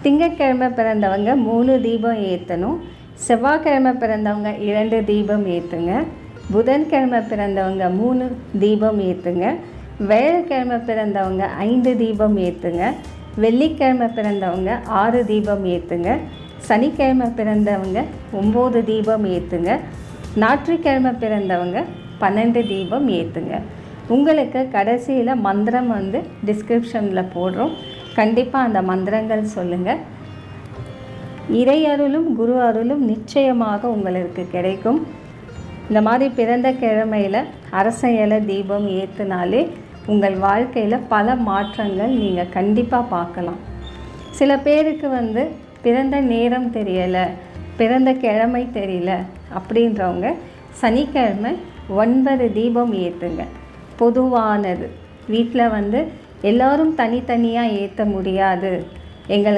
திங்கட்கிழமை பிறந்தவங்க 3 தீபம் ஏற்றணும். செவ்வாய்க்கிழமை பிறந்தவங்க 2 தீபம் ஏற்றுங்க. புதன்கிழமை பிறந்தவங்க 3 தீபம் ஏற்றுங்க. வியாழக்கிழமை பிறந்தவங்க 5 தீபம் ஏற்றுங்க. வெள்ளிக்கிழமை பிறந்தவங்க 6 தீபம் ஏற்றுங்க. சனிக்கிழமை பிறந்தவங்க 9 தீபம் ஏற்றுங்க. ஞாயிற்றுக்கிழமை பிறந்தவங்க 12 தீபம் ஏற்றுங்க. உங்களுக்கு கடைசியில் மந்திரம் டிஸ்கிரிப்ஷனில் போடுறோம். கண்டிப்பாக அந்த மந்திரங்கள் சொல்லுங்கள். இறை அருளும் குரு அருளும் நிச்சயமாக உங்களுக்கு கிடைக்கும். இந்த மாதிரி பிறந்த கிழமையில் அரச இலை தீபம் ஏற்றினாலே உங்கள் வாழ்க்கையில் பல மாற்றங்கள் நீங்கள் கண்டிப்பாக பார்க்கலாம். சில பேருக்கு பிறந்த நேரம் தெரியலை, பிறந்த கிழமை தெரியல அப்படின்றவங்க சனிக்கிழமை 9 தீபம் ஏற்றுங்க. பொதுவானது. வீட்டில் எல்லோரும் தனித்தனியாக ஏற்ற முடியாது, எங்களுக்கு